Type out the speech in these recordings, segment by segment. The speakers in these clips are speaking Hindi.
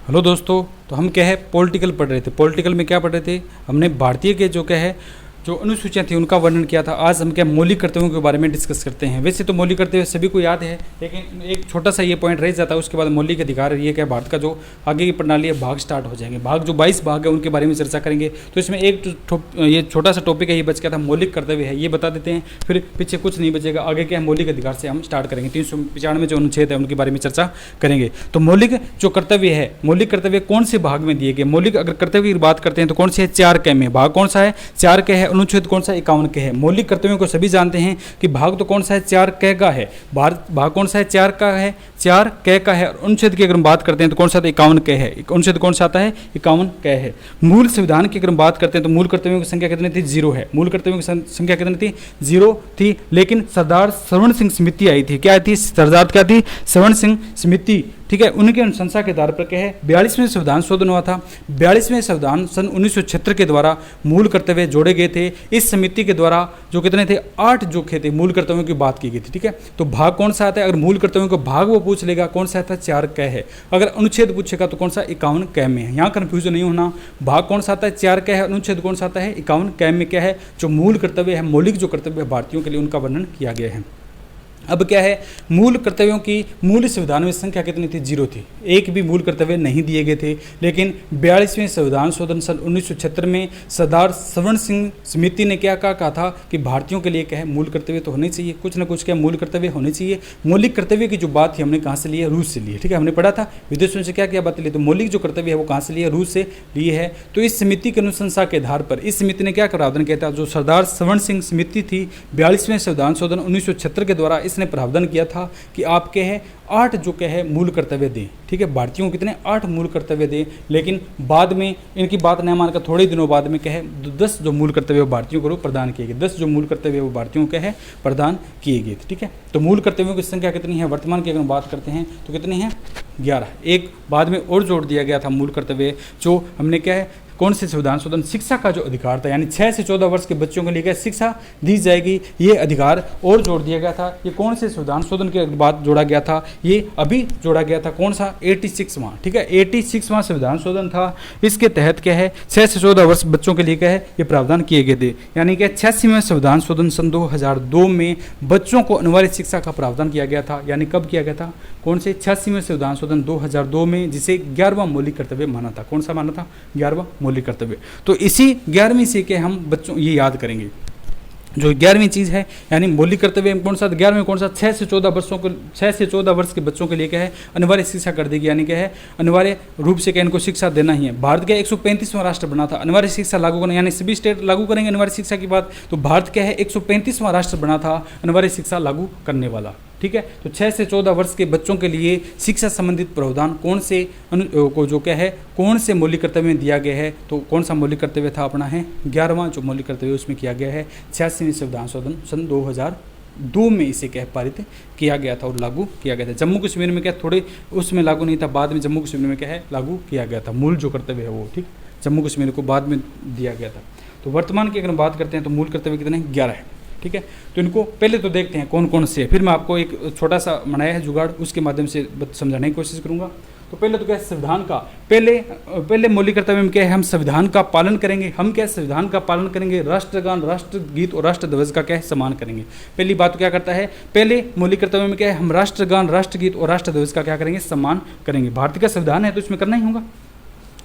हेलो दोस्तों। तो हम क्या है पॉलिटिकल पढ़ रहे थे। पॉलिटिकल में क्या पढ़ रहे थे? हमने भारतीय के जो क्या है जो अनुसूचियाँ थी उनका वर्णन किया था। आज हम क्या मौलिक कर्तव्यों के बारे में डिस्कस करते हैं। वैसे तो मौलिक कर्तव्य सभी को याद है, लेकिन एक छोटा सा ये पॉइंट रह जाता है। उसके बाद मौलिक अधिकार ये क्या भारत का जो आगे की प्रणाली है भाग स्टार्ट हो जाएंगे। भाग जो 22 भाग है उनके बारे में चर्चा करेंगे। तो इसमें ये छोटा सा टॉपिक है, ये बच गया था मौलिक कर्तव्य है, ये बता देते हैं। फिर पीछे कुछ नहीं बचेगा, आगे क्या है मौलिक अधिकार से हम स्टार्ट करेंगे। 395 जो अनुच्छेद है उनके बारे में चर्चा करेंगे। तो मौलिक जो कर्तव्य है, मौलिक कर्तव्य कौन से भाग में दिए गए? मौलिक अगर कर्तव्य की बात करते हैं तो कौन से है? 4 क में। भाग कौन सा है? 4 क है। अनुच्छेद कौन सा? 51 के है। मौलिक कर्तव्यों को सभी जानते हैं कि भाग तो कौन सा है? 4 क का है। भाग कौन सा है? 4 का है, 4 क का है। अनुच्छेद की अगर हम बात करते हैं तो कौन सा? 51 क है। अनुच्छेद कौन सा आता है? 51 क है। मूल संविधान की अगर हम बात करते हैं तो मूल कर्तव्यों की संख्या कितनी थी? 0 है। मूल कर्तव्यों की संख्या कितनी थी? 0 थी। लेकिन सरदार स्वर्ण सिंह समिति आई थी। क्या आई थी? सरदार क्या थी? स्वर्ण सिंह समिति, ठीक है। उनके अनुशंसा के आधार पर क्या है 42वें संविधान शोधन हुआ था। 42वें संविधान सन 1976 के द्वारा मूल कर्तव्य जोड़े गए थे। इस समिति के द्वारा जो कितने थे? 8 जो थे मूल कर्तव्यों की बात की गई थी, ठीक है। तो भाग कौन सा आता है? अगर मूल कर्तव्यों को भाग वो पूछ लेगा कौन सा आता है? 4 क है। अगर अनुच्छेद पूछेगा तो कौन सा? 51 क में है। यहाँ कंफ्यूजन नहीं होना। भाग कौन सा आता है? 4 क है। अनुच्छेद कौन सा आता है? 51 क में क्या है जो मूल कर्तव्य है, मौलिक जो कर्तव्य है भारतीयों के लिए, उनका वर्णन किया गया है। अब क्या है मूल कर्तव्यों की मूल संविधान में संख्या कितनी थी? 0 थी। एक भी मूल कर्तव्य नहीं दिए गए थे। लेकिन 42वें संविधान शोधन सन 1976 में सरदार स्वर्ण सिंह समिति ने क्या कहा था कि भारतीयों के लिए क्या है मूल कर्तव्य तो होने चाहिए, कुछ ना कुछ क्या मूल कर्तव्य होने चाहिए। मौलिक कर्तव्य की जो बात थी हमने कहाँ से ली है? रूस से ली है, ठीक है। हमने पढ़ा था विदेशों से क्या क्या बात ली, तो मौलिक जो कर्तव्य है वो कहाँ से लिए? रूस से लिए है। तो इस समिति के अनुशंसा के आधार पर इस समिति ने क्या प्रावधान किया था? जो सरदार स्वर्ण सिंह समिति थी 42वें संविधान शोधन 1976 के द्वारा इसने प्रावधान किया था कि आपके है 8 जो क्या है मूल कर्तव्य दें, ठीक है। भारतीयों को कितने? 8 मूल कर्तव्य दें। लेकिन बाद में इनकी बात न मानकर थोड़े दिनों बाद में क्या है 10 जो मूल कर्तव्य वो भारतीयों को प्रदान किए गए। 10 जो मूल कर्तव्य वो भारतीयों के है प्रदान किए गए थे, ठीक है। तो मूल कर्तव्यों की संख्या कितनी है वर्तमान की अगर बात करते हैं तो कितनी है? 11। एक बाद में और जोड़ दिया गया था मूल कर्तव्य, जो हमने क्या है कौन से संविधान शोधन? शिक्षा का जो अधिकार था, यानी 6 से 14 वर्ष के बच्चों के लिए क्या शिक्षा दी जाएगी, ये अधिकार और जोड़ दिया गया था। ये कौन से संविधान शोधन के बाद जोड़ा गया था? ये अभी जोड़ा गया था। कौन सा? 86वां, ठीक है। 86वां संविधान शोधन था। इसके तहत क्या है 6 से 14 वर्ष बच्चों के लिए क्या है ये प्रावधान किए गए थे। यानी कि 86वें संविधान शोधन सन 2002 में बच्चों को अनिवार्य शिक्षा का प्रावधान किया गया था। यानी कब किया गया था? कौन से? 86वें संविधान शोधन 2002 में, जिसे 11वां मौलिक कर्तव्य माना था। कौन सा माना था? 11वां मौलिक कर्तव्य। तो इसी 11वीं से के हम बच्चों ये याद करेंगे जो 11वीं चीज़ है, यानी मौलिक कर्तव्य कौन सा? 11वें कौन सा? 6 से 14 वर्षों को 6 से 14 वर्ष के बच्चों के लिए क्या है अनिवार्य शिक्षा कर देगी। यानी क्या है अनिवार्य रूप से क्या इनको शिक्षा देना ही है। भारत का 135वां राष्ट्र बना था अनिवार्य शिक्षा लागू करना, यानी सभी स्टेट लागू करेंगे अनिवार्य शिक्षा की बात। तो भारत क्या है 135वां राष्ट्र बना था अनिवार्य शिक्षा लागू करने वाला, ठीक है। तो 6 से 14 वर्ष के बच्चों के लिए शिक्षा संबंधित प्रावधान कौन से को जो क्या है कौन से मौलिक कर्तव्य में दिया गया है? तो कौन सा मौलिक कर्तव्य था अपना? है 11वां जो मौलिक कर्तव्य उसमें किया गया है। 86वें संविधान शोधन सन 2002 में इसे क्या पारित किया गया था और लागू किया गया था। जम्मू कश्मीर में क्या थोड़े उसमें लागू नहीं था, बाद में जम्मू कश्मीर में क्या है लागू किया गया था। मूल जो कर्तव्य है वो, ठीक, जम्मू कश्मीर को बाद में दिया गया था। तो वर्तमान की अगर हम बात करते हैं तो मूल कर्तव्य कितने? 11 है, ठीक है। तो इनको पहले तो देखते हैं कौन कौन से है, फिर मैं आपको एक छोटा सा बनाया है जुगाड़, उसके माध्यम से समझाने की कोशिश करूंगा। तो पहले तो क्या है संविधान का पहले मौलिक कर्तव्य में क्या है हम संविधान का पालन करेंगे। हम क्या संविधान का पालन करेंगे? राष्ट्रगान, राष्ट्रगीत और राष्ट्रध्वज का क्या है सम्मान करेंगे। पहली बात तो क्या करता है पहले मौलिक कर्तव्य में क्या है हम राष्ट्रगान, राष्ट्रगीत और राष्ट्रध्वज का क्या करेंगे? सम्मान करेंगे। भारत का संविधान है तो इसमें करना ही होगा।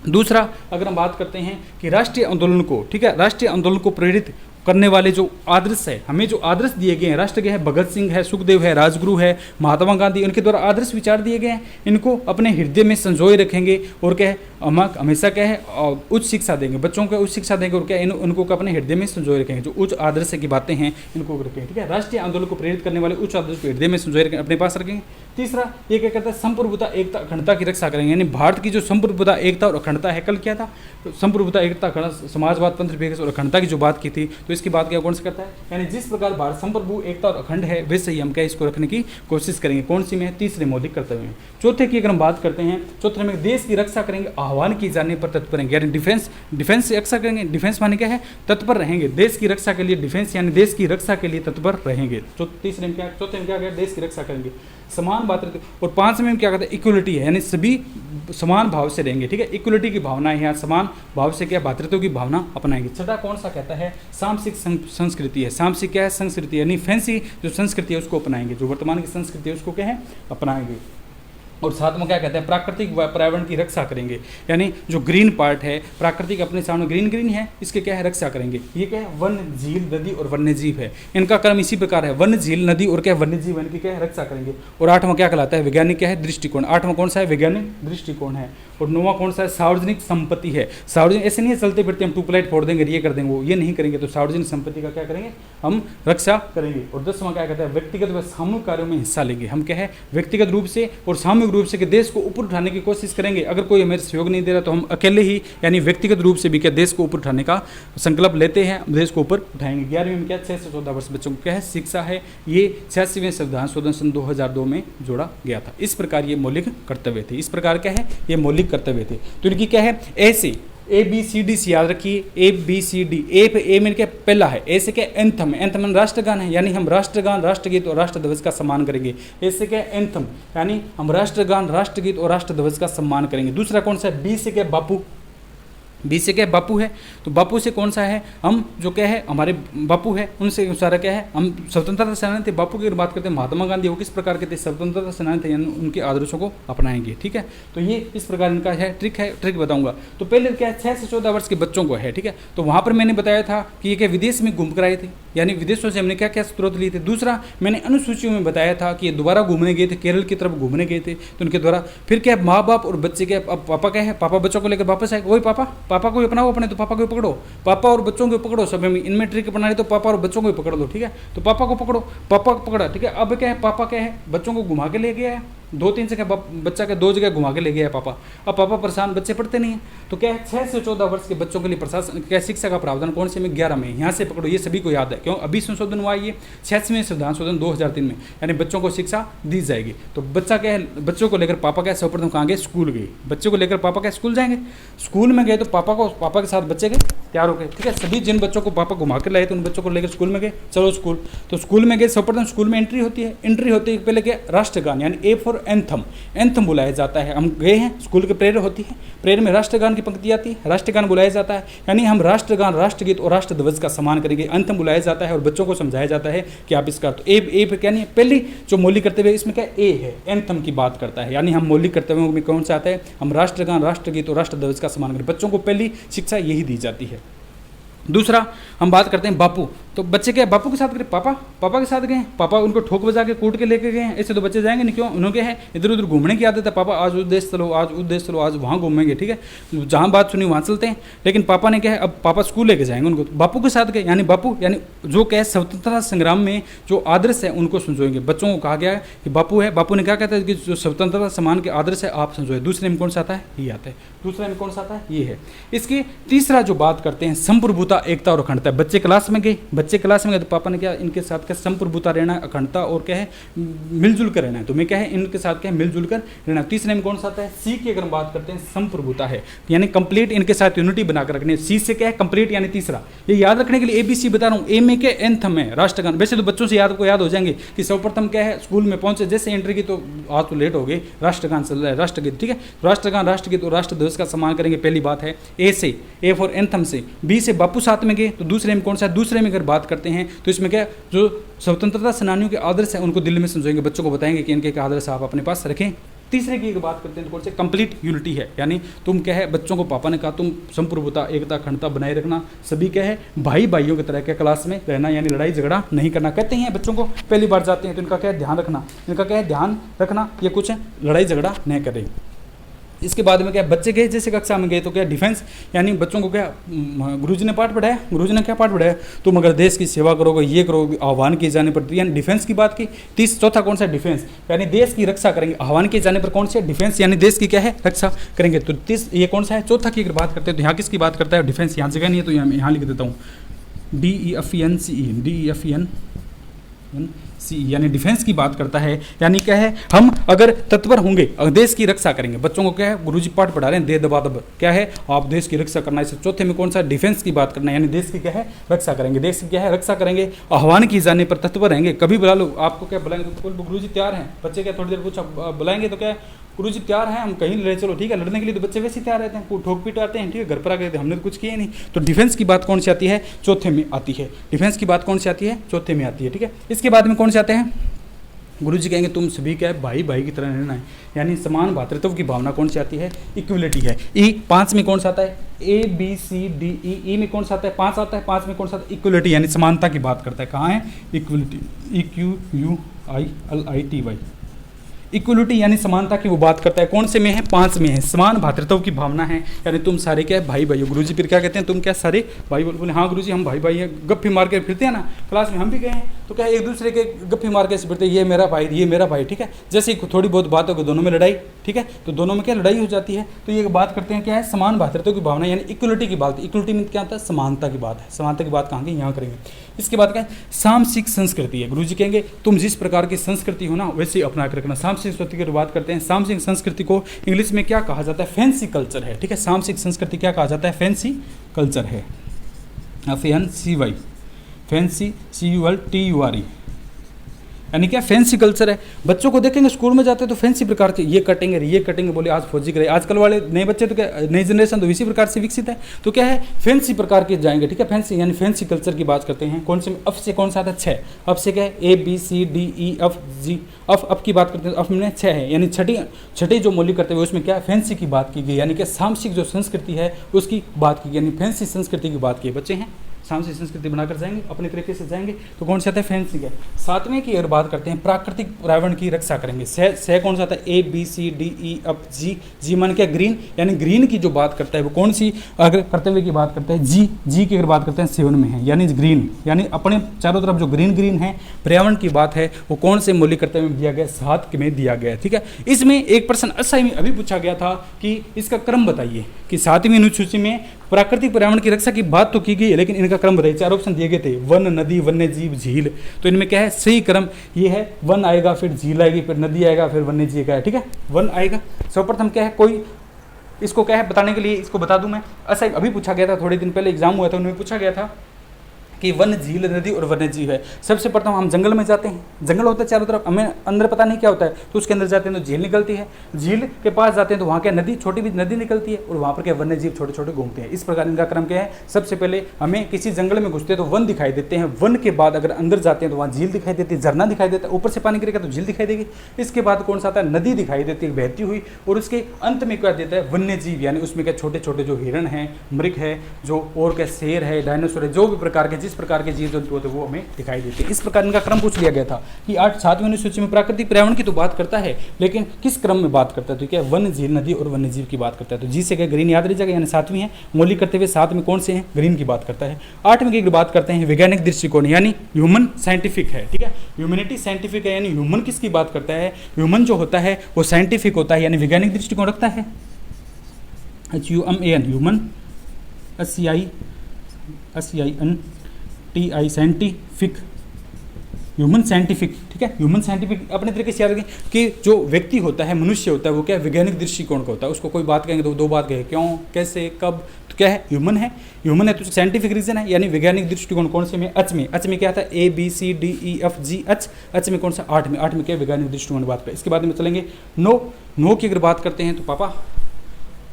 दूसरा अगर हम बात करते हैं कि राष्ट्रीय आंदोलन को, ठीक है, राष्ट्रीय आंदोलन को प्रेरित करने वाले जो आदर्श है, हमें जो आदर्श दिए गए हैं राष्ट्र के है भगत सिंह है, सुखदेव है, राजगुरु है, महात्मा गांधी, उनके द्वारा आदर्श विचार दिए गए हैं, इनको अपने हृदय में संजोए रखेंगे और क्या है हमेशा क्या है उच्च शिक्षा देंगे, बच्चों को उच्च शिक्षा देंगे और क्या उनको अपने हृदय में संजोए रखेंगे। जो उच्च आदर्श की बातें हैं इनको रखेंगे, ठीक है। राष्ट्रीय आंदोलन को प्रेरित करने वाले उच्च आदर्श को हृदय में संजोए रखेंगे, अपने पास रखेंगे। तीसरा ये क्या कहता है संप्रभुता, एकता, अखंडता की रक्षा करेंगे। यानी भारत की जो संप्रभुता, एकता और अखंडता है, कल क्या था संप्रभुता, एकता, समाजवाद, पंथ विकास और अखंडता की जो बात की थी, तो इसकी बात क्या कौन से करता है? यानी जिस प्रकार भारत संप्रभु, एकता और अखंड है वैसे ही हम क्या इसको रखने की कोशिश करेंगे। कौन सी में? तीसरे मौलिक कर्तव्य में। चौथे की अगर हम बात करते हैं, चौथे में देश की रक्षा करेंगे, आह्वान किए जाने पर तत्पर रहेंगे। यानी डिफेंस से रक्षा करेंगे। डिफेंस माने क्या है? तत्पर रहेंगे देश की रक्षा के लिए। डिफेंस यानी देश की रक्षा के लिए तत्पर रहेंगे। तीसरे में क्या? चौथे में क्या? देश की रक्षा करेंगे। समान भातृत्व। और 5वें में क्या कहते हैं, इक्वलिटी है, यानी सभी समान भाव से रहेंगे, ठीक है, इक्वलिटी की भावना है, यहाँ समान भाव से क्या भातृत्व की भावना अपनाएंगे। छठा कौन सा कहता है, सामसिक संस्कृति है, सामसिक क्या है, संस्कृति यानी फैंसी जो संस्कृति है उसको अपनाएंगे, जो वर्तमान की संस्कृति है उसको क्या है, अपनाएंगे। और सातवां क्या कहते हैं, प्राकृतिक पर्यावरण की रक्षा करेंगे, यानी जो ग्रीन पार्ट है प्राकृतिक अपने सामने ग्रीन है इसके क्या है, रक्षा करेंगे। ये क्या है, वन, झील, नदी और वन्य जीव है, इनका क्रम इसी प्रकार है, वन, झील, नदी और क्या वन्य जीव, इनकी क्या है, रक्षा करेंगे। और 8वां क्या कहलाता है, वैज्ञानिक क्या है, दृष्टिकोण। 8वां कौन सा है, वैज्ञानिक दृष्टिकोण है। और 9वां कौन सा है, सार्वजनिक संपत्ति है। सार्वजनिक ऐसे नहीं है चलते फिरते हम ट्यूबलाइट फोड़ देंगे, ये कर देंगे, वो ये नहीं करेंगे, तो सार्वजनिक संपत्ति का क्या करेंगे, हम रक्षा करेंगे। और 10वां क्या कहता है, व्यक्तिगत व सामूहिक कार्यों में हिस्सा लेंगे, हम क्या है, व्यक्तिगत रूप से और सामूहिक रूप से देश को ऊपर उठाने की कोशिश करेंगे। अगर कोई हमें सहयोग नहीं दे रहा तो हम अकेले ही यानी व्यक्तिगत रूप से भी क्या देश को ऊपर उठाने का संकल्प लेते हैं, देश को ऊपर उठाएंगे। 11वीं में क्या 6 से 14 वर्ष बच्चों को क्या है, शिक्षा है। ये 86वें संविधान शोधन सन 2002 में जोड़ा गया था। इस प्रकार ये मौलिक कर्तव्य थे, इस प्रकार क्या है, ये मौलिक कर्तव्य थे। तो इनकी क्या है, ऐसे ABCD से याद रखिए, ABCD। ए में क्या पहला है, ए से क्या एंथम, एंथम राष्ट्रगान है, यानी हम राष्ट्रगान, राष्ट्रगीत और राष्ट्रध्वज का सम्मान करेंगे। ऐसे क्या एंथम, यानी हम राष्ट्रगान, राष्ट्रगीत और राष्ट्रध्वज का सम्मान करेंगे। दूसरा कौन सा है, बी से क्या बापू, बी से क्या बापू है, तो बापू से कौन सा है, हम जो क्या है हमारे बापू है उनसे सारा क्या है, हम स्वतंत्रता सेनानी थे। बापू की अगर बात करते हैं महात्मा गांधी, वो किस प्रकार के थे, स्वतंत्रता सेनानी थे, यानी उनके आदर्शों को अपनाएंगे, ठीक है। तो ये इस प्रकार इनका है, ट्रिक बताऊंगा। तो पहले क्या है, 6 से 14 वर्ष के बच्चों को है, ठीक है। तो वहाँ पर मैंने बताया था कि ये क्या विदेश में घूम कर आए थे, यानी विदेशों से हमने क्या क्या स्रोत लिए थे। दूसरा मैंने अनुसूचियों में बताया था कि ये दोबारा घूमने गए थे, केरल की तरफ घूमने गए थे, तो उनके द्वारा फिर क्या माँ बाप और बच्चे क्या, अब पापा क्या है, पापा बच्चों को लेकर वापस आए, वही पापा को अपनाओ अपने, तो पापा को पकड़ो, पापा और बच्चों को पकड़ो, सब इनमें ट्रिक अपना रहे तो पापा और बच्चों को पकड़ लो, ठीक है। तो पापा को पकड़ो, पापा को पकड़ा, ठीक है। अब क्या है, पापा क्या है, बच्चों को घुमा के ले गया है, 2-3 जगह बच्चा के 2 जगह घुमा के ले गया है पापा। अब पापा परेशान, बच्चे पढ़ते नहीं है, तो क्या है 6 से 14 वर्ष के बच्चों के लिए प्रशासन क्या शिक्षा का प्रावधान कौन से में 11 में, यहाँ से पकड़ो, ये सभी को याद है, क्यों अभी संशोधन हुआ ये 86वें संविधान शोधन 2003 में, यानी बच्चों को शिक्षा दी जाएगी। तो बच्चा क्या है, बच्चों को लेकर पापा क्या सर्वप्रथम कहाँ गए, स्कूल गए, बच्चों को लेकर पापा क्या स्कूल जाएंगे, स्कूल में गए तो पापा के साथ बच्चे गए, तैयार हो गए, ठीक है। सभी जिन बच्चों को पापा घुमा कर लाए तो उन बच्चों को लेकर स्कूल में गए, चलो स्कूल, तो स्कूल में गए, सर्वप्रथम स्कूल में एंट्री होती है, एंट्री होते ही पहले क्या राष्ट्रगान यानी ए फॉर एंथम, एंथम बुलाया जाता है। हम गए हैं स्कूल के प्रेयर होती है, प्रेयर में राष्ट्रगान की पंक्ति आती है, राष्ट्रगान बुलाया जाता है, यानी हम राष्ट्रगान, राष्ट्रगीत और राष्ट्रध्वज का सम्मान करेंगे। एंथम बुलाया जाता है और बच्चों को समझाया जाता है कि आप इसका, तो ए पे क्या नहीं, पहली जो मौलिक कर्तव्य इसमें क्या ए है, एंथम की बात करता है, यानी हम मौलिक कर्तव्यों में कौन सा आता है, हम राष्ट्रगान, राष्ट्रगीत और राष्ट्रध्वज का सम्मान करें। बच्चों को पहली शिक्षा यही दी जाती है। दूसरा हम बात करते हैं बापू, तो बच्चे क्या बापू के साथ गए, पापा के साथ गए, पापा उनको ठोक बजा के कूट के लेके गए हैं, ऐसे तो बच्चे जाएंगे नहीं, क्यों, उन्होंने है इधर उधर घूमने की आदत है, पापा आज उस देश चलो, आज उस देश चलो, आज वहाँ घूमेंगे, ठीक है, जहाँ बात सुनी वहाँ चलते हैं। लेकिन पापा ने क्या है, अब पापा स्कूल लेके जाएंगे उनको, तो बापू के साथ गए, यानी बापू यानी जो क्या है स्वतंत्रता संग्राम में जो आदर्श है उनको संजोएंगे। बच्चों को कहा गया है कि बापू है, बापू ने क्या कहता है कि जो स्वतंत्रता सम्मान के आदर्श है आप संजोए। दूसरे में कौन सा आता है, ये आता है, दूसरे में कौन सा आता है, ये है। इसकी तीसरा जो बात करते हैं संप्रभुता, एकता और अखंडता। बच्चे क्लास में गए, तो पापा ने क्या इनके साथ क्या संप्रभुता रहना, अखंडता और क्या है मिलजुल कर रहना है, तो मैं क्या है इनके साथ क्या है मिलजुल कर रहना। तीसरे में कौन सा आता है, सी की अगर बात करते हैं संप्रभुता है, यानी कंप्लीट इनके साथ यूनिटी बनाकर रखनी है। सी से क्या है कंप्लीट यानी तीसरा, ये याद रखने के लिए ABC बता रहा हूँ। ए में क्या एंथम है, राष्ट्रगान, वैसे तो बच्चों से याद हो जाएंगे कि सर्वप्रथम क्या है, स्कूल में पहुंचे जैसे एंट्री की तो आज तो लेट हो गई, राष्ट्रगान चल रहा है, राष्ट्रगीत, ठीक है, राष्ट्रगान, राष्ट्रगीत और राष्ट्रध्वज का सम्मान करेंगे, पहली बात है। ए से, ए फॉर एंथम से। बी से बापू साथ में गए, तो दूसरे में कौन सा, दूसरे में अगर बात करते हैं तो इसमें क्या जो स्वतंत्रता सेनानियों के आदर्श है उनको दिल में समझाएंगे, बच्चों को बताएंगे कि इनके आदर्श आप अपने पास रखें। तीसरे की अगर बात करते हैं तो कौन से, कंप्लीट यूनिटी है, यानी तुम क्या है बच्चों को पापा ने कहा तुम संप्रभुता, एकता, अखंडता बनाए रखना, सभी क्या है भाइयों की तरह क्या क्लास में रहना, यानी लड़ाई झगड़ा नहीं करना। कहते हैं बच्चों को पहली बार जाते हैं तो इनका क्या है ध्यान रखना, इनका क्या है ध्यान रखना, ये कुछ है लड़ाई झगड़ा नहीं करें। इसके बाद में क्या बच्चे गए जैसे कक्षा में गए तो क्या डिफेंस, यानी बच्चों को क्या गुरुजी ने पाठ पढ़ाया, गुरुजी ने क्या पाठ पढ़ाया, तुम अगर देश की सेवा करोगे, ये करोगे, आह्वान किए जाने पर, यानी डिफेंस की बात की। चौथा कौन सा, डिफेंस, यानी देश की रक्षा करेंगे, आह्वान किए जाने पर कौन सा, डिफेंस, यानी देश की क्या है रक्षा करेंगे। तो ये कौन सा है, चौथा की अगर बात करते हैं तो यहाँ किसकी बात करता है, डिफेंस, यहाँ जगह नहीं है तो यहाँ लिख देता हूँ DEFENCE, सी यानी डिफेंस की बात करता है। यानी क्या है, हम अगर तत्पर होंगे, देश की रक्षा करेंगे। बच्चों को क्या है, गुरुजी पाठ पढ़ा रहे हैं, दे दबा दब, क्या है, आप देश की रक्षा करना है। इसे चौथे में कौन सा, डिफेंस की बात करना है, यानी देश की क्या है, रक्षा करेंगे। देश की क्या है, रक्षा करेंगे। आह्वान किए जाने पर तत्पर रहेंगे। कभी बुला लो, आपको क्या बुलाएंगे तो गुरुजी तैयार हैं। बच्चे क्या थोड़ी देर पूछा, बुलाएंगे तो क्या गुरुजी तैयार हैं, हम कहीं लड़े, चलो ठीक है, लड़ने के लिए तो बच्चे वैसे ही तैयार रहते हैं, ठोक पीट आते हैं, ठीक है, घर पर आ गए थे, हमने तो कुछ किया नहीं। तो डिफेंस की बात कौन सी आती है, चौथे में आती है। डिफेंस की बात कौन सी आती है, चौथे में आती है, ठीक है। इसके बाद में कौन से आते हैं, गुरुजी कहेंगे तुम सभी क्या है, भाई भाई की तरह रहना है, यानी समान भातृत्व की भावना कौन सी आती है, इक्वलिटी है। ई 5 में कौन सा आता है, A B C D E में कौन सा आता है, 5 आता है। 5 में कौन सा आता है, इक्वलिटी, यानी समानता की बात करता है। कहाँ है, इक्वलिटी, EQUILITY, इक्वलिटी यानी समानता की वो बात करता है। कौन से में है, 5 में है। समान भातृत्व की भावना है, यानी तुम सारे क्या है, भाई भाई हो। गुरुजी फिर क्या कहते हैं, तुम क्या सारे भाई, बोले हाँ गुरुजी हम भाई भाई हैं। गप्पी मार के फिरते हैं ना, क्लास में हम भी गए हैं, तो क्या एक दूसरे के गप्पी मार के फिरते, ये मेरा भाई, ये मेरा भाई, ठीक है। जैसे थोड़ी बहुत बात होगी, दोनों में लड़ाई, ठीक है, तो दोनों में क्या लड़ाई हो जाती है। तो ये बात करते हैं क्या है, समान भातृत्व की भावना, यानी इक्वलिटी की बात। इक्वलिटी में क्या आता है, समानता की बात है। समानता की बात कहाँ की, यहाँ करेंगे। इसके बाद क्या है, सामसिक संस्कृति है। गुरुजी कहेंगे तुम जिस प्रकार की संस्कृति हो ना, वैसे ही अपना कर रखना। सामसिक संस्कृति की बात करते हैं। सामसिक संस्कृति को इंग्लिश में क्या कहा जाता है, फैंसी कल्चर है, ठीक है। सामसिक संस्कृति क्या कहा जाता है, फैंसी कल्चर है। FANCY, फैंसी, CULTURE, यानी क्या, फैंसी कल्चर है। बच्चों को देखेंगे स्कूल में जाते हैं तो फैंसी प्रकार के ये कटेंगे, बोले आज फौजी करे। आजकल वाले नए बच्चे तो क्या, नई जनरेशन तो इसी प्रकार से विकसित है, तो क्या है, फैंसी प्रकार के जाएंगे, ठीक है। फैंसी यानी फैंसी कल्चर की बात करते हैं। कौन से, अफ से कौन सा आता है, 6। अफ से क्या है, ABCDEFG, अफ की बात करते हैं। अफ में 6 है, यानी छठी जो मौलिक करते हुए उसमें क्या है, फैंसी की बात की गई, यानी कि सामसिक जो संस्कृति है उसकी बात की गई, यानी फैंसी संस्कृति की बात की। बच्चे हैं सामसिक संस्कृति बनाकर जाएंगे, अपने तरीके से जाएंगे, तो कौन सा आता है, फैंसी है। 7वें की अगर बात करते हैं, प्राकृतिक पर्यावरण की रक्षा करेंगे। सह कौन सा आता है, ABCDEFG, जी मान क्या, ग्रीन, यानी ग्रीन की जो बात करता है वो कौन सी, अगर कर्तव्य की बात करते हैं, जी की अगर बात करते हैं 7 में है, यानी ग्रीन, यानी अपने चारों तरफ जो ग्रीन है पर्यावरण की बात है, वो कौन से मौलिक कर्तव्य में दिया गया, 7 में दिया गया है, ठीक है। इसमें एक प्रश्न असाई में अभी पूछा गया था कि इसका क्रम बताइए, कि 7वीं अनुसूची में प्राकृतिक पर्यावरण की रक्षा की बात तो की गई है, लेकिन इनका क्रम बताइए। 4 ऑप्शन दिए गए थे, वन, नदी, वन्य जीव, झील। तो इनमें क्या है, सही क्रम ये है, वन आएगा, फिर झील आएगी, फिर नदी आएगा, फिर वन्य जीव का है, ठीक है, वन आएगा। सर्वप्रथम क्या है, कोई इसको क्या है बताने के लिए, इसको बता दूं मैं, ऐसा अभी पूछा गया था, थोड़े दिन पहले एग्जाम हुआ था, उन्होंने पूछा गया था कि वन, झील, नदी और वन्य जीव है। सबसे प्रथम हम जंगल में जाते हैं, जंगल होता है चारों तरफ, हमें अंदर पता नहीं क्या होता है, तो उसके अंदर जाते हैं तो झील निकलती है, झील के पास जाते हैं तो वहाँ क्या, नदी, छोटी भी नदी निकलती है, और वहाँ पर क्या, वन्य जीव छोटे छोटे घूमते हैं। इस प्रकार इनका क्रम क्या है, सबसे पहले हमें किसी जंगल में घुसते हैं तो वन दिखाई देते हैं, वन के बाद अगर अंदर जाते हैं तो वहाँ झील दिखाई देती है, झरना दिखाई देता है, ऊपर से पानी गिरेगा तो झील दिखाई देगी। इसके बाद कौन सा आता है, नदी दिखाई देती है बहती हुई, और उसके अंत में क्या देता है, वन्य जीव, यानी उसमें क्या, छोटे छोटे जो हिरण है, मृग है, जो और क्या, शेर है, डायनासोर है, जो भी प्रकार के, जिस प्रकार के जीव होते वो हमें दिखाई देते हैं। इस प्रकार इनका क्रम पूछ लिया गया था कि 7वीं अनुसूची में प्राकृतिक पर्यावरण की तो बात करता है, लेकिन किस क्रम में बात करता है, तो क्या, वन, झील, नदी और वन्य जीव की बात करता है। तो जी से क्या, ग्रीन याद रह जाएगा, यानी 7वीं है। मौलिक करते हुए 7 में कौन से हैं, ग्रीन की बात करता है। 8वीं की बात करते हैं, वैज्ञानिक दृष्टिकोण, यानी ह्यूमन साइंटिफिक है, ठीक है, ह्यूमैनिटी साइंटिफिक है, यानी ह्यूमन किसकी बात करता है, ह्यूमन जो होता है वो साइंटिफिक होता है, यानी वैज्ञानिक दृष्टिकोण रखता है। HUMAN, human, SCIN scientific, human scientific, ठीक है, ह्यूमन साइंटिफिक अपने तरीके से याद रखें कि जो व्यक्ति होता है, मनुष्य होता है, वो क्या है, वैज्ञानिक दृष्टिकोण का होता है। उसको कोई बात कहेंगे तो 2 बात कहेंगे, क्यों, कैसे, कब, तो क्या है, ह्यूमन है। ह्यूमन है तो साइंटिफिक रीजन है, यानी वैज्ञानिक दृष्टिकोण कौन से में, अच में क्या था, ABCDEFG, अच में कौन सा, 8 में क्या, वैज्ञानिक दृष्टिकोण बात पर। इसके बाद में चलेंगे नो की अगर बात करते हैं तो पापा,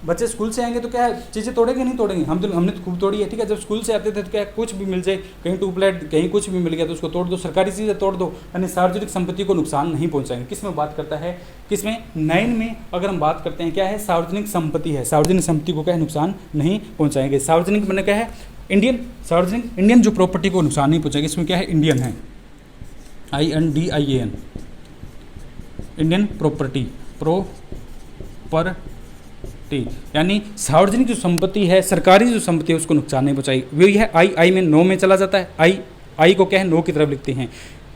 बच्चे स्कूल से आएंगे तो क्या चीज़ें तोड़ेंगे, नहीं तोड़ेंगे, हमने तो खूब तोड़ी है, ठीक है। जब स्कूल से आते थे तो क्या, कुछ भी मिल जाए, कहीं ट्यूबलाइट, कहीं कुछ भी मिल गया तो उसको तोड़ दो, सरकारी चीज़ें तोड़ दो, यानी सार्वजनिक संपत्ति को नुकसान नहीं पहुंचाएंगे। किस में बात करता है, किसमें, 9 में अगर हम बात करते हैं, क्या है, सार्वजनिक संपत्ति है, सार्वजनिक संपत्ति को क्या है, नुकसान नहीं पहुँचाएंगे। सार्वजनिक मैंने क्या है, इंडियन, सार्वजनिक इंडियन जो प्रॉपर्टी को नुकसान नहीं पहुँचाएगी, इसमें क्या है, इंडियन है, INDIAN, इंडियन प्रॉपर्टी, यानी सार्वजनिक जो संपत्ति है, सरकारी जो संपत्ति है, उसको नुकसान नहीं पहुंचाई। वही है आई में, नो में चला जाता है, आई को क्या है, नो की तरफ लिखते हैं,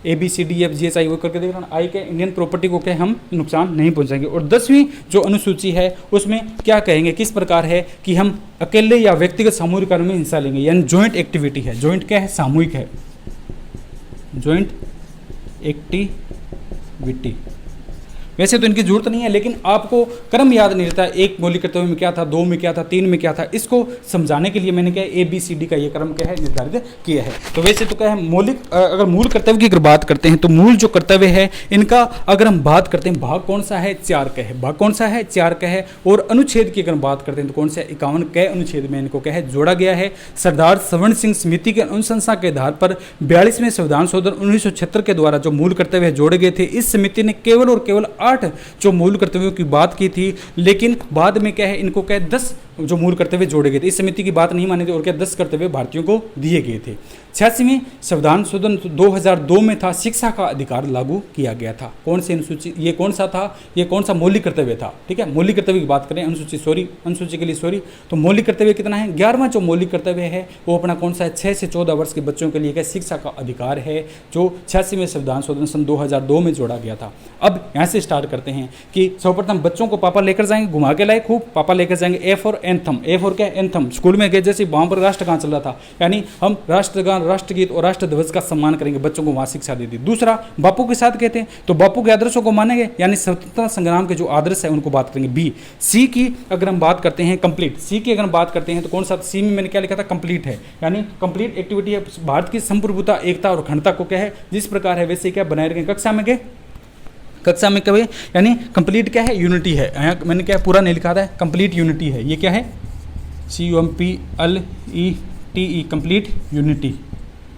ABCDEFGHI वो करके देख रहा आई के, इंडियन प्रॉपर्टी को क्या हम नुकसान नहीं पहुंचाएंगे। और 10वीं जो अनुसूची है उसमें क्या कहेंगे, किस प्रकार है कि हम अकेले या व्यक्तिगत सामूहिक कार्यों में हिस्सा लेंगे, यानी ज्वाइंट एक्टिविटी है। ज्वाइंट क्या है, सामूहिक है, ज्वाइंट एक्टिविटी। वैसे तो इनकी जरूरत नहीं है, लेकिन आपको क्रम याद नहीं रहता, एक मौलिक कर्तव्य में क्या था, 2 में क्या था, 3 में क्या था, इसको समझाने के लिए मैंने क्या ABCD का ये क्रम क्या है निर्धारित किया है। तो वैसे तो क्या है मौलिक, अगर मूल कर्तव्य की अगर बात करते हैं तो मूल जो कर्तव्य है इनका अगर हम बात करते हैं भाग कौन सा है, 4 का है। भाग कौन सा है, 4 का है। और अनुच्छेद की अगर बात करते हैं तो कौन सा, 51 के अनुच्छेद में इनको क्या है जोड़ा गया है। सरदार स्वर्ण सिंह समिति के अनुशंसा के आधार पर 42वें संविधान शोधन 1976 के द्वारा जो मूल कर्तव्य जोड़े गए थे, इस समिति ने केवल और केवल 8 जो मूल कर्तव्यों की बात की थी, लेकिन बाद में क्या है इनको क्या 10 जो मूल कर्तव्य जोड़े गए थे। इस समिति की बात नहीं मानी थी और क्या 10 कर्तव्य भारतीयों को दिए गए थे। 86वें संविधान शोधन 2002 में था, शिक्षा का अधिकार लागू किया गया था। कौन से अनुसूची, ये कौन सा था, ये कौन सा मौलिक कर्तव्य था, ठीक है। मौलिक कर्तव्य की बात करें, अनुसूची के लिए सॉरी, तो मौलिक कर्तव्य कितना है, 11वां जो मौलिक कर्तव्य है वो अपना कौन सा है, 6 से 14 वर्ष के बच्चों के लिए क्या शिक्षा का अधिकार है, जो 86वें संविधान शोधन सन 2002 में जोड़ा गया था। अब यहाँ से स्टार्ट करते हैं कि सर्वप्रथम बच्चों को पापा लेकर जाएंगे, घुमा के लाए खूब, पापा लेकर जाएंगे। A for anthem, A for क्या, एंथम। स्कूल में गए जैसे वहाँ पर राष्ट्रगान चल रहा था, यानी हम राष्ट्रगान, राष्ट्रगीत और राष्ट्र ध्वज का सम्मान करेंगे, बच्चों को वहाँ शिक्षा दे दी। दूसरा, बापू के साथ कहते हैं तो बापू के आदर्शों को मानेंगे, यानी स्वतंत्रता संग्राम के जो आदर्श है उनको बात करेंगे। बी, सी की अगर हम बात करते हैं कंप्लीट, सी की अगर हम बात करते हैं तो कौन सा, सी में मैंने क्या लिखा था, कंप्लीट है, यानी कंप्लीट एक्टिविटी है। भारत की संप्रभुता, एकता और अखंडता को क्या है जिस प्रकार है वैसे क्या बनाए रखें। कक्षा में गए, कक्षा में कभी, यानी कंप्लीट क्या है, यूनिटी है। यहाँ मैंने क्या पूरा नहीं लिखा था, कंप्लीट यूनिटी है। ये क्या है, CUMPLETE, कंप्लीट यूनिटी।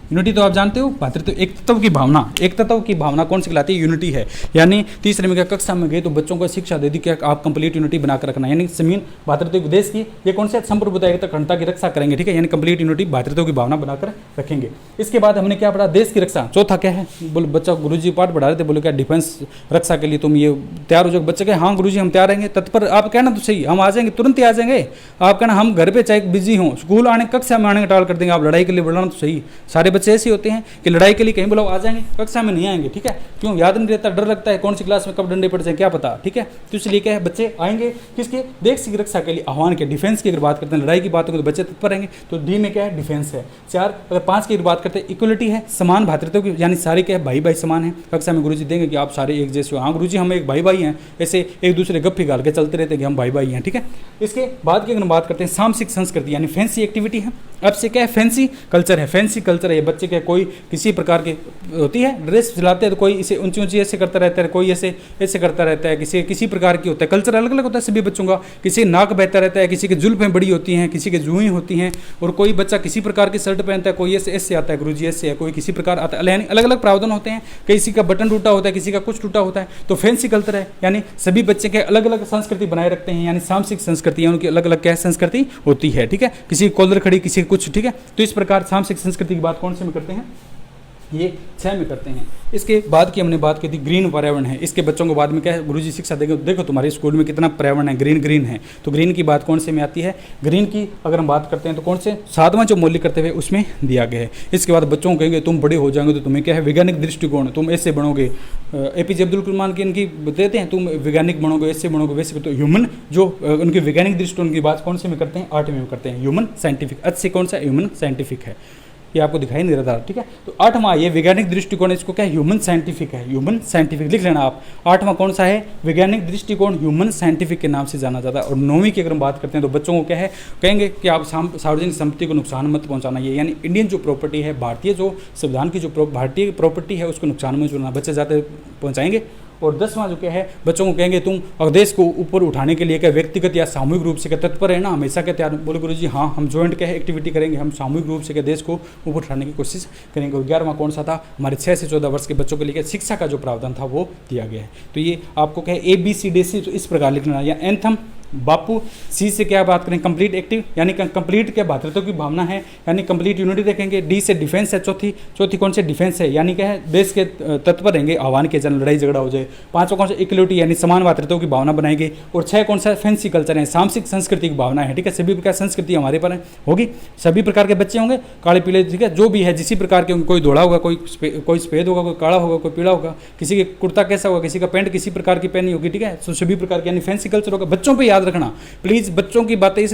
यूनिटी तो आप जानते हो, भातृत्व एक तत्व की भावना, एक तत्व की भावना कौन सी कहलाती है, यूनिटी है। यानी तीसरे में क्या, कक्षा में गए तो बच्चों को शिक्षा दे दी कि आप कंप्लीट यूनिटी बनाकर रखना, यानी जमीन भातृत्व देश की ये कौन से संप्रभुता एकता अखंडता की रक्षा करेंगे, ठीक है, यानी कंप्लीट यूनिटी भातृत्व की भावना बनाकर रखेंगे। इसके बाद हमने क्या पढ़ा, देश की रक्षा। चौथा क्या है, बोले बच्चा, गुरुजी पाठ पढ़ा रहे थे, बोले क्या डिफेंस रक्षा के लिए तुम ये तैयार हो जाओ। बच्चे कहे हाँ गुरुजी हम तैयार रहेंगे, तत्पर। आप कहना तो सही, हम आ जाएंगे, तुरंत ही आ जाएंगे। आप कहना हम घर पे चाहे बिजी हों, स्कूल आने, कक्षा में आने टाल कर देंगे, आप लड़ाई के लिए बुलाना तो सही। सारे बच्चे ऐसे होते हैं कि लड़ाई के लिए कहीं बुलाओ आ जाएंगे, कक्षा में नहीं आएंगे, ठीक है। क्यों, याद नहीं रहता, डर लगता है कौन सी क्लास में कब डंडे पड़ जाए क्या पता, ठीक है। तो इसलिए क्या है, बच्चे आएंगे किसके, देश की रक्षा के लिए आह्वान के। डिफेंस की अगर बात करते हैं, लड़ाई की बात करें तो बच्चे तत्पर रहेंगे, तो डी में क्या है, डिफेंस है। 4, अगर 5 की अगर बात करते हैं, इक्वलिटी है, समान भातृत्व की, यानी सारे क्या है, भाई भाई समान है। कक्षा में गुरुजी देंगे कि आप सारे एक जैसे हो, हाँ गुरुजी हम एक भाई भाई हैं, ऐसे एक दूसरे गप्पी गाल के चलते रहते हैं कि हम भाई भाई हैं, ठीक है। इसके बाद की अगर बात करते हैं, सामसिक संस्कृति यानी फैंसी एक्टिविटी है। अब से क्या है, फैंसी कल्चर है। फैंसी कल्चर है, बच्चे क्या कोई किसी प्रकार के होती है, ड्रेस सिलाते हैं तो कोई इसे ऊंची ऊंची ऐसे करता रहता है, कोई ऐसे ऐसे करता रहता है, किसी प्रकार की होता है। कल्चर अलग अलग होता है सभी बच्चों का, किसी नाक बहता रहता है, किसी की जुल्फें बड़ी होती हैं, किसी के जुएं होती हैं, और कोई बच्चा किसी प्रकार की शर्ट पहनता है, कोई ऐसे ऐसे आता है, गुरुजी ऐसे है, कोई किसी प्रकार आता है, यानी अलग अलग प्रावधान होते हैं। किसी का बटन टूटा होता है, किसी का कुछ टूटा होता है, तो फैंसी कल्चर है, यानी सभी बच्चे के अलग अलग संस्कृति बनाए रखते हैं, यानी सामसिक संस्कृति, उनकी अलग अलग क्या संस्कृति होती है, ठीक है। किसी की कॉलर खड़ी, किसी कुछ, ठीक है। तो इस प्रकार सामसिक संस्कृति की बात कौन से में करते हैं, ये 6 में करते हैं। इसके बाद की हमने बात की थी ग्रीन पर्यावरण है। इसके बच्चों को बाद में क्या है, गुरुजी शिक्षा देंगे, देखो तुम्हारे स्कूल में कितना पर्यावरण है, ग्रीन ग्रीन है। तो ग्रीन की बात कौन से में आती है, ग्रीन की अगर हम बात करते हैं तो कौन से, 7वां जो मौलिक कर्तव्य है उसमें दिया गया है। इसके बाद बच्चों को कहेंगे तुम बड़े हो जाओगे तो तुम्हें क्या है, वैज्ञानिक दृष्टिकोण, तुम ऐसे बनोगे। APJ अब्दुल कलाम की इनकी देते हैं, तुम वैज्ञानिक बनोगे, ऐसे बनोगे, वैसे। तो ह्यूमन जो उनके वैज्ञानिक दृष्टिकोण की बात कौन से में करते हैं, 8वें में करते हैं, ह्यूमन साइंटिफिक। अच्छे कौन सा, ह्यूमन साइंटिफिक है, ये आपको दिखाई नहीं रहता, ठीक है। तो 8वां ये वैज्ञानिक दृष्टिकोण, इसको क्या है, ह्यूमन साइंटिफिक है, ह्यूमन साइंटिफिक लिख लेना आप। 8वां कौन सा है, वैज्ञानिक दृष्टिकोण, ह्यूमन साइंटिफिक के नाम से जाना जाता है। और 9वीं की अगर हम बात करते हैं तो बच्चों को क्या है, कहेंगे कि आप सार्वजनिक संपत्ति को नुकसान मत पहुंचाना, ये यानी इंडियन जो प्रॉपर्टी है, भारतीय जो संविधान की जो भारतीय प्रॉपर्टी है उसको नुकसान में जुड़ना, बच्चे जाते पहुँचाएंगे। और 10वां जो क्या है, बच्चों को कहेंगे तुम देश को ऊपर उठाने के लिए क्या व्यक्तिगत या सामूहिक रूप से क्या तत्पर है ना, हमेशा क्या तैयार। बोले गुरुजी हाँ हम ज्वाइंट क्या है एक्टिविटी करेंगे, हम सामूहिक रूप से क्या देश को ऊपर उठाने की कोशिश करेंगे। और 11वां कौन सा था, हमारे 6 से 14 वर्ष के बच्चों के लिए शिक्षा का जो प्रावधान था वो दिया गया है। तो ये आपको क्या है, ABCD तो इस प्रकार लिखना, या एंथम बापू। सी से क्या बात करें, कंप्लीट एक्टिव, यानी कंप्लीट क्या भातृत्व की भावना है, यानी कंप्लीट यूनिटी देखेंगे। डी से डिफेंस है, चौथी कौन से, डिफेंस है, यानी क्या है, देश के तत्पर रहेंगे, आह्वान के जन लड़ाई झगड़ा हो जाए। 5वां कौन सा, इक्वलिटी, यानी समान भातृत्व की भावना बनाएंगे। और 6 कौन सा, फैंसी कल्चर है, सामसिक संस्कृति की भावना है, ठीक है। सभी प्रकार संस्कृति हमारे पर होगी, सभी प्रकार के बच्चे होंगे, काले पीले, ठीक है, जो भी है जिसी प्रकार के, कोई धोड़ा होगा, कोई सफेद होगा, कोई काला होगा, कोई पीला होगा, किसी के कुर्ता कैसा होगा, किसी का पैंट किसी प्रकार की पहनी होगी, ठीक है। तो सभी प्रकार के यानी फैंसी कल्चर होगा। बच्चों पर याद रखना प्लीज, बच्चों की बातें इसलिए